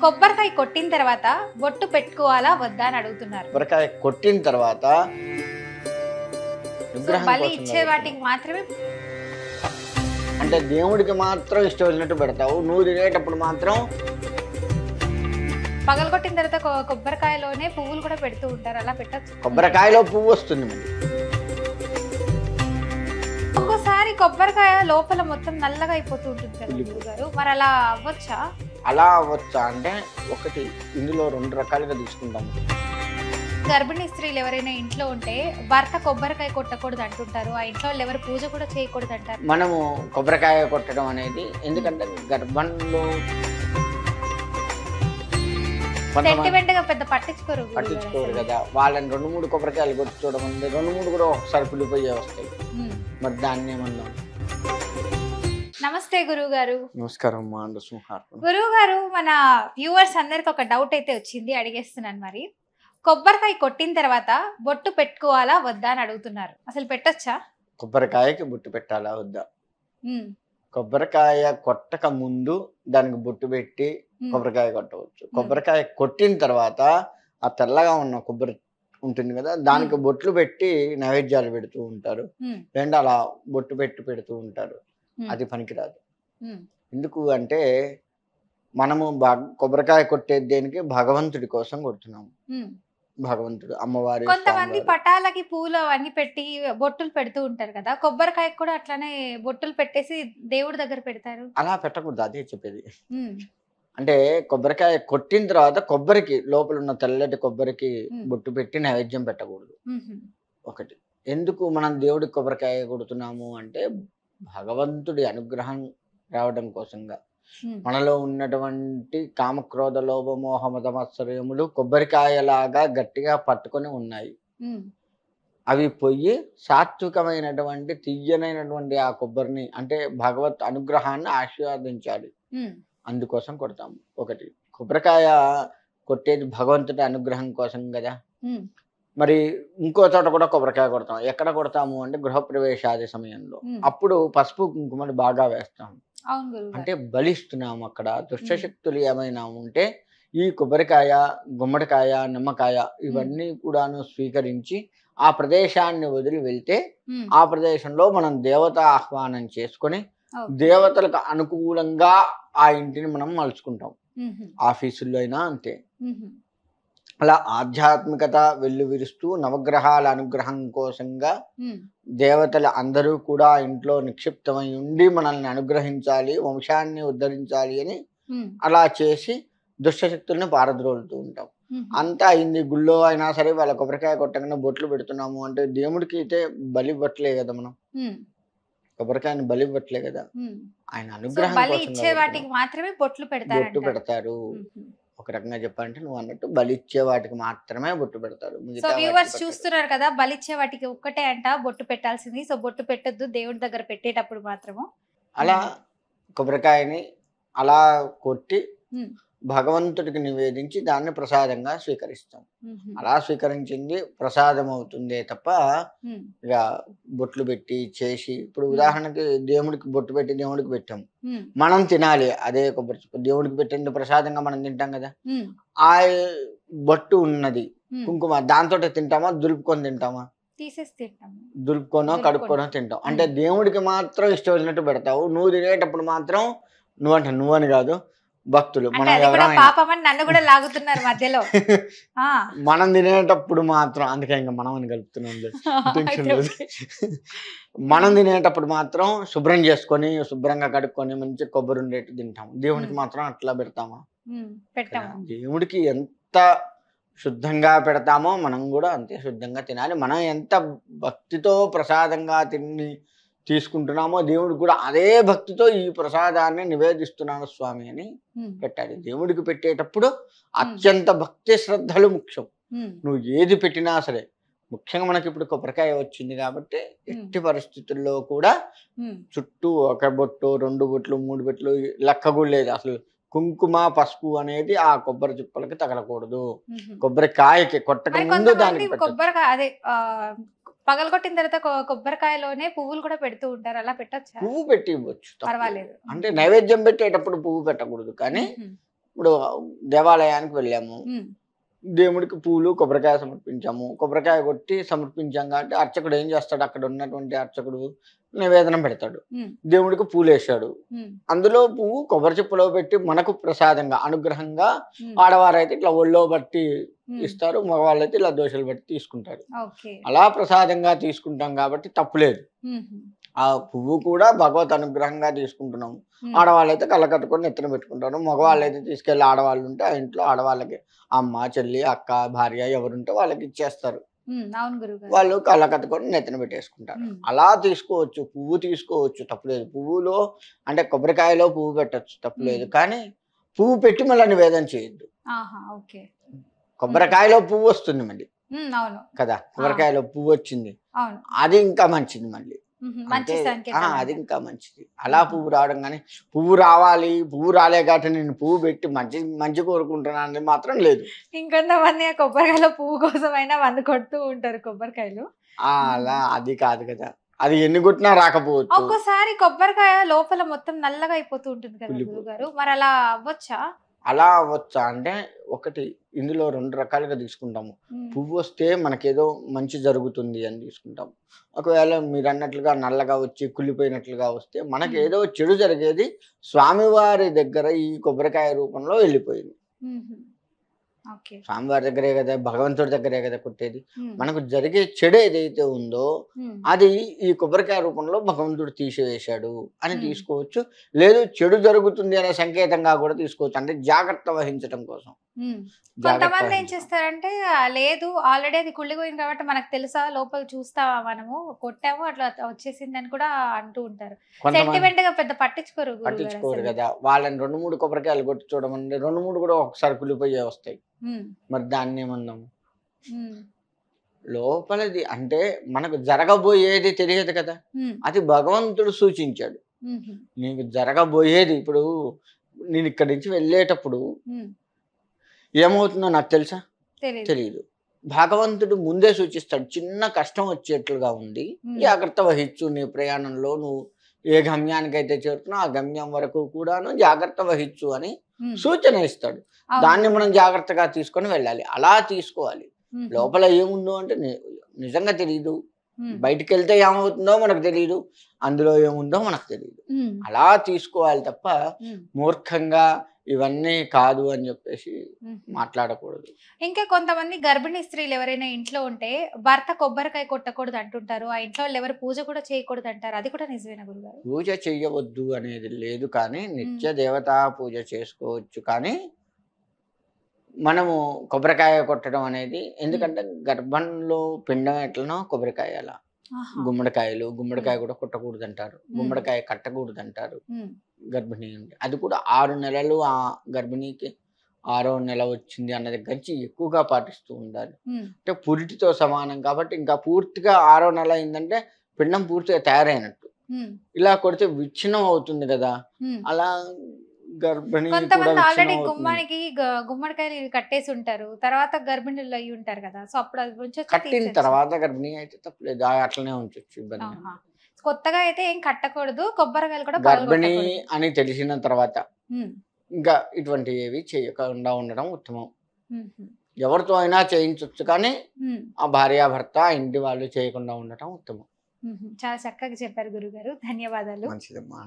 కొబ్బరికాయ కొట్టిన తర్వాత బొట్టు పెట్టుకోవాలా వద్దా అని అడుగుతున్నారు. కొబ్బరికాయ కొట్టిన తర్వాత బలి ఇచ్చే వాటికి మాత్రమే, అంటే దేవుడికి మాత్రం ఇష్టం వచ్చినట్టు పెడతావు, నువ్వు తినేటప్పుడు మాత్రం పగలగొట్టిన తర్వాత కొబ్బరికాయలోనే పువ్వులు కూడా పెడుతూ ఉంటారు, అలా పెట్టచ్చు. కొబ్బరికాయలో పువ్వు వస్తుంది మరి. ఒక్కోసారి కొబ్బరికాయ లోపల మొత్తం నల్లగా అయిపోతూ ఉంటుంది కదా గురుగారు, మరి అలా అవ్వచ్చా? అలా అవ్వచ్చా అంటే ఒకటి, ఇందులో రెండు రకాలుగా తీసుకుంటాము. గర్భిణీ స్త్రీలు ఎవరైనా ఇంట్లో ఉంటే భర్త కొబ్బరికాయ కొట్టకూడదు అంటుంటారు, ఆ ఇంట్లో వాళ్ళు ఎవరు పూజ కూడా చేయకూడదు అంటారు. మనము కొబ్బరికాయ కొట్టడం అనేది ఎందుకంటే గర్భంలో సెంటిమెంట్గా పెద్ద పట్టించుకోరు కదా, వాళ్ళని 2-3 కొబ్బరికాయలు కొట్టి చూడమంది 2-3 కూడా ఒకసారి పులిపోయే వస్తాయి. మరి దాన్ని ఏమన్నా. నమస్తే గురువు గారు. నమస్కారం. గురువు గారు, మన వ్యూవర్స్ అందరికి ఒక డౌట్ అయితే వచ్చింది, అడిగేస్తున్నాను. మరి కొబ్బరికాయ కొట్టిన తర్వాత బొట్టు పెట్టుకోవాలా వద్దా అని అడుగుతున్నారు, అసలు పెట్టొచ్చా? కొబ్బరికాయకి బొట్టు పెట్టాలా వద్దా? కొబ్బరికాయ కొట్టక ముందు దానికి బొట్టు పెట్టి కొబ్బరికాయ కొట్టవచ్చు. కొబ్బరికాయ కొట్టిన తర్వాత ఆ తెల్లగా ఉన్న కొబ్బరి ఉంటుంది కదా, దానికి బొట్లు పెట్టి నైవేద్యాలు పెడుతూ ఉంటారు, లేదంటే అలా బొట్టు పెట్టి పెడుతూ ఉంటారు. అది పనికిరాదు. ఎందుకు అంటే మనము కొబ్బరికాయ కొట్టేది దేనికి? భగవంతుడి కోసం కొడుతున్నాము. భగవంతుడు, అమ్మవారి. కొంతమంది పటాలకి పూలు అవన్నీ పెట్టి బొట్టులు పెడుతూ ఉంటారు కదా, కొబ్బరికాయ కూడా అట్లానే బొట్టులు పెట్టేసి దేవుడి దగ్గర పెడతారు. అలా పెట్టకూడదు, అదే చెప్పేది. అంటే కొబ్బరికాయ కొట్టిన తర్వాత కొబ్బరికి లోపల ఉన్న తెల్లటి కొబ్బరికి బొట్టు పెట్టి నైవేద్యం పెట్టకూడదు. ఒకటి. ఎందుకు మనం దేవుడికి కొబ్బరికాయ కొడుతున్నాము అంటే భగవంతుడి అనుగ్రహం రావడం కోసంగా. మనలో ఉన్నటువంటి కామక్రోధ లోభ మోహ మద మత్సర్యములు కొబ్బరికాయలాగా గట్టిగా పట్టుకొని ఉన్నాయి. అవి పోయి సాత్వికమైనటువంటి తీయనైనటువంటి ఆ కొబ్బరిని, అంటే భగవత్ అనుగ్రహాన్ని ఆశీర్వదించాలి. అందుకోసం కొడతాము. ఒకటి. కొబ్బరికాయ కొట్టేది భగవంతుడి అనుగ్రహం కోసం కదా. మరి ఇంకో చోట కూడా కొబ్బరికాయ కొడతాం. ఎక్కడ కొడతాము అంటే గృహప్రవేశాది సమయంలో. అప్పుడు పసుపు కుంకుమలు బాగా వేస్తాము. అంటే బలిస్తున్నాము. అక్కడ దుష్టశక్తులు ఏమైనా ఉంటే ఈ కొబ్బరికాయ, గుమ్మడికాయ, నిమ్మకాయ ఇవన్నీ కూడాను స్వీకరించి ఆ ప్రదేశాన్ని వదిలి వెళ్తే ఆ ప్రదేశంలో మనం దేవత ఆహ్వానం చేసుకొని దేవతలకు అనుకూలంగా ఆ ఇంటిని మనం మలుచుకుంటాం. ఆఫీసుల్లో అయినా అంతే. అలా ఆధ్యాత్మికత వెల్లువిరుస్తూ నవగ్రహాల అనుగ్రహం కోసంగా దేవతలు అందరూ కూడా ఇంట్లో నిక్షిప్తమై ఉండి మనల్ని అనుగ్రహించాలి, వంశాన్ని ఉద్ధరించాలి అని అలా చేసి దుష్టశక్తుల్ని పారద్రోలుతూ ఉంటాం. అంతా అయింది. గుళ్ళో అయినా సరే వాళ్ళ కొబ్బరికాయ కొట్టగానే బొట్లు పెడుతున్నాము అంటే దేవుడికి అయితే బలి ఇవ్వట్లే కదా, మనం కొబ్బరికాయని బలి ఇవ్వట్లే కదా, ఆయన అనుగ్రహం బొట్టు పెడతారు. ఒక రకంగా చెప్పాలంటే నువ్వు అన్నట్టు బలిచ్చే వాటికి మాత్రమే బొట్టు పెడతారు. సో వ్యూవర్స్ చూస్తున్నారు కదా, బలిచ్చే వాటికి ఒక్కటే అంట బొట్టు పెట్టాల్సింది. సో బొట్టు పెట్టద్దు దేవుడి దగ్గర పెట్టేటప్పుడు మాత్రము. అలా కొబ్బరికాయని అలా కొట్టి భగవంతుడికి నివేదించి దాన్ని ప్రసాదంగా స్వీకరిస్తాం. అలా స్వీకరించింది ప్రసాదం అవుతుందే తప్ప ఇక బొట్లు పెట్టి చేసి, ఇప్పుడు ఉదాహరణకి దేవుడికి బొట్టు పెట్టి దేవుడికి పెట్టాం, మనం తినాలి అదే కొబ్బరి. దేవుడికి పెట్టింది ప్రసాదంగా మనం తింటాం కదా, ఆ బొట్టు ఉన్నది కుంకుమ దాంతో తింటామా, దులుపుకొని తింటామా? తీసేసి తింటాం. దులుపుకోనో కడుక్కోనో తింటాం. అంటే దేవుడికి మాత్రం ఇష్టం వచ్చినట్టు పెడతావు, నువ్వు తినేటప్పుడు మాత్రం నువ్వని కాదు భక్తులు నన్ను కూడా లాగుతున్నారు మధ్యలో. మనం తినేటప్పుడు మాత్రం, అందుకే ఇంకా మనం అని కలుపుతున్నాం, మనం తినేటప్పుడు మాత్రం శుభ్రం చేసుకొని శుభ్రంగా కడుక్కొని మంచి కొబ్బరి ఉండేట్టు తింటాము. దేవుడికి మాత్రం అట్లా పెడతామా? దేవుడికి ఎంత శుద్ధంగా పెడతామో మనం కూడా అంతే శుద్ధంగా తినాలి. మనం ఎంత భక్తితో ప్రసాదంగా తీసుకుంటున్నామో దేవుడికి కూడా అదే భక్తితో ఈ ప్రసాదాన్ని నివేదిస్తున్నాను స్వామి అని పెట్టాలి. దేవుడికి పెట్టేటప్పుడు అత్యంత భక్తి శ్రద్ధలు ముఖ్యం. నువ్వు ఏది పెట్టినా సరే, ముఖ్యంగా మనకి ఇప్పుడు కొబ్బరికాయ వచ్చింది కాబట్టి ఎట్టి పరిస్థితుల్లో కూడా చుట్టూ 1 బొట్టు 2 బొట్లు 3 బొట్లు లెక్క కూడా లేదు. అసలు కుంకుమ పసుపు అనేది ఆ కొబ్బరి చిప్పలకి తగలకూడదు. కొబ్బరికాయకి కొట్టక ముందు దానికి పగలగొట్టిన తర్వాత కొబ్బరికాయలోనే పువ్వులు కూడా పెడుతూ ఉంటారు, అలా పెట్టొచ్చా? పువ్వు పెట్టి ఇవ్వచ్చు, పర్వాలేదు. అంటే నైవేద్యం పెట్టేటప్పుడు పువ్వు పెట్టకూడదు, కానీ ఇప్పుడు దేవాలయానికి వెళ్ళాము, ఉమ్, దేవుడికి పూలు కొబ్బరికాయ సమర్పించాము, కొబ్బరికాయ కొట్టి సమర్పించాం కాబట్టి అర్చకుడు ఏం చేస్తాడు, అక్కడ ఉన్నటువంటి అర్చకుడు నివేదన పెడతాడు, ఉమ్, దేవుడికి పూలు వేసాడు, ఉమ్, అందులో పువ్వు కొబ్బరి చిప్పలో పెట్టి మనకు ప్రసాదంగా అనుగ్రహంగా ఉమ్, ఆడవారైతే ఇట్లా ఒళ్ళో బట్టి ఉమ్, ఇస్తారు, మగవాళ్ళైతే ఇలా దోశలు బట్టి తీసుకుంటారు. ఓకే. అలా ప్రసాదంగా తీసుకుంటాం కాబట్టి తప్పులేదు. ఉమ్, ఆ పువ్వు కూడా భగవత్ అనుగ్రహంగా తీసుకుంటున్నాము. ఉమ్, ఆడవాళ్ళైతే కళ్ళ కట్టుకొని నెత్తిన పెట్టుకుంటారు, మగవాళ్ళైతే తీసుకెళ్ళి ఆడవాళ్ళు ఉంటే ఆ ఇంట్లో ఆడవాళ్ళకి అమ్మ చెల్లి అక్క భార్య ఎవరుంటే వాళ్ళకి ఇచ్చేస్తారు, ఉమ్, అవును గురుగారు. వాళ్ళు కళ్ళ కట్టుకొని నెత్తిన పెట్టేసుకుంటారు. ఉమ్, అలా తీసుకోవచ్చు, పువ్వు తీసుకోవచ్చు, తప్పులేదు. పువ్వులో అంటే కొబ్బరికాయలో పువ్వు పెట్టచ్చు, తప్పులేదు. కానీ పువ్వు పెట్టి మళ్ళీ నివేదన చేయొద్దు. ఆహా, ఓకే. కొబ్బరికాయలో పువ్వు వస్తుంది మళ్ళీ ఉమ్, అవును, కదా, కొబ్బరికాయలో పువ్వు వచ్చింది, అవును. అది ఇంకా మంచిది మళ్ళీ. మంచి అంటే సంకేతం అది ఇంకా మంచిది. అలా పువ్వు రావడం కానీ పువ్వు రావాలి, పువ్వు రాలే కాబట్టి నేను పువ్వు పెట్టి మంచి కోరుకుంటున్నాను అనేది మాత్రం లేదు. ఇంకొంతమంది ఆ కొబ్బరికాయలో పువ్వు కోసమైనా వంద కొడుతూ ఉంటారు కొబ్బరికాయలు. అలా అది కాదు కదా, అది ఎన్ని కొట్టినా రాకపోవచ్చు. ఒక్కోసారి కొబ్బరికాయ లోపల మొత్తం నల్లగా అయిపోతూ ఉంటుంది కదా కుళ్ళిపో- గురుగారు, మరి అలా అవ్వచ్చా? అలా అవ్వచ్చా అంటే, ఒకటి ఇందులో 2 రకాలుగా తీసుకుంటాము. పువ్వు వస్తే మనకేదో మంచి జరుగుతుంది అని తీసుకుంటాం. ఒకవేళ మీరు అన్నట్లుగా నల్లగా వచ్చి కుళ్ళిపోయినట్లుగా వస్తే మనకి ఏదో చెడు జరిగేది స్వామివారి దగ్గర ఈ కొబ్బరికాయ రూపంలో వెళ్ళిపోయింది. ఓకే. స్వామివారి దగ్గరే కదా, భగవంతుడి దగ్గరే కదా కొట్టేది. ఉమ్, మనకు జరిగే చెడు ఏదైతే ఉందో ఉమ్, అది ఈ కొబ్బరికాయ రూపంలో భగవంతుడు తీసివేశాడు అని Hmm. తీసుకోవచ్చు. లేదు చెడు జరుగుతుంది అనే సంకేతంగా కూడా తీసుకోవచ్చు, అంటే జాగ్రత్త వహించడం కోసం. ఉమ్. జాగ్రత్త కొంతమంది ఏం వహించడం. చేస్తారంటే లేదు ఆల్రెడీ అది కుళ్ళిపోయింది కాబట్టి మనకు తెలుసా, లోపల చూస్తావా, మనము కొట్టాము అట్లా వచ్చేసింది అని కూడా అంటూ ఉంటారు. కొంతమంది సెంటిమెంట్ గా పెద్ద పట్టించుకోరు గురుగారు పట్టించుకోరు అసలు. కదా, వాళ్ళని 2-3 కొబ్బరికాయలు కొట్టి చూడమంటే 2-3 కూడా ఒకసారి కుళ్ళిపోయే వస్తాయి. ఉమ్, మరి దాన్ని ఏమన్నాం, ఉమ్, లోపలది అంటే మనకు జరగబోయేది తెలియదు కదా, ఉమ్, అది భగవంతుడు సూచించాడు. ఉమ్, నీకు జరగబోయేది ఇప్పుడు నేను ఇక్కడి నుంచి వెళ్ళేటప్పుడు ఉమ్, ఏమవుతుందో నాకు తెలుసా, తెలీదు. తెలియదు. భగవంతుడు ముందే సూచిస్తాడు, చిన్న కష్టం వచ్చేట్లుగా ఉంది, ఉమ్, జాగ్రత్త వహించు, నీ ప్రయాణంలో నువ్వు ఏ గమ్యానికైతే చేరుతున్నావు ఆ గమ్యం వరకు కూడాను జాగ్రత్త వహించు అని ఉమ్, సూచన ఇస్తాడు. అవును. దాన్ని మనం జాగ్రత్తగా తీసుకొని వెళ్ళాలి, అలా తీసుకోవాలి. ఉమ్, లోపల ఏముందో అంటే నిజంగా తెలియదు, ఉమ్, బయటికి వెళ్తే ఏమవుతుందో మనకు తెలియదు, అందులో ఏముందో మనకు తెలియదు. ఉమ్, అలా తీసుకోవాలి తప్ప ఉమ్, మూర్ఖంగా ఇవన్నీ కాదు అని చెప్పేసి ఉమ్. మాట్లాడకూడదు. ఇంకా కొంతమంది గర్భిణీ స్త్రీలు ఎవరైనా ఇంట్లో ఉంటే భర్త కొబ్బరికాయ కొట్టకూడదు అంటుంటారు, ఆ ఇంట్లో వాళ్ళు ఎవరు పూజ కూడా చేయకూడదు అంటారు, అది కూడా నిజమేనా గురుగారు? పూజ చెయ్యవద్దు అనేది లేదు, కానీ నిత్య దేవతా పూజ చేసుకోవచ్చు. కానీ మనము కొబ్బరికాయ కొట్టడం అనేది, ఎందుకంటే గర్భంలో పిండం ఎట్లనో కొబ్బరికాయ అలా, ఆహా. గుమ్మడికాయ కూడా కొట్టకూడదు అంటారు, గుమ్మడికాయ కట్టకూడదు అంటారు. ఉమ్, గర్భిణీ ఉంది అది కూడా 6 నెలలు, ఆ గర్భిణీకి 6వ నెల వచ్చింది అన్న దగ్గర నుంచి ఎక్కువగా పాటిస్తూ ఉండాలి. ఉమ్, అంటే పురిటితో సమానం కాబట్టి ఇంకా పూర్తిగా 6వ నెల అయిందంటే పిండం పూర్తిగా తయారైనట్టు. ఉమ్, ఇలా కొడితే విచ్ఛిన్నం అవుతుంది కదా, ఉమ్. అలా గర్భిణీ కూడా కొంతమంది ఆల్రెడీ విచ్ఛిన్నం అవుతుంది. గుమ్మానికి గుమ్మడికాయలు ఇవి కట్టేసి ఉంటారు, తర్వాత గర్భిణీలు అయి ఉంటారు కదా, సో అప్పుడు అది ఉంచొచ్చా, కట్టిన తీసేయచ్చా? తర్వాత గర్భిణీ అయితే తప్పలేదు, అట్లనే ఉంచొచ్చు, ఇబ్బంది ఏం ఆహా. లేదు. కొత్తగా అయితే ఏం కట్టకూడదు, కొబ్బరికాయలు కూడా గర్భిణీ పగలగొట్టకూడదు. అని తెలిసిన తర్వాత ఉమ్, ఇంకా ఇటువంటి ఏవి చేయకుండా ఉండడం ఉత్తమం. ఉమ్, ఎవరితో అయినా చేయించవచ్చు, కానీ ఉమ్, ఆ భార్యాభర్త ఇంటి వాళ్ళు చేయకుండా ఉండటం ఉత్తమం. ఉమ్. చాలా చక్కగా చెప్పారు గురుగారు, ధన్యవాదాలు. మంచిదమ్మా.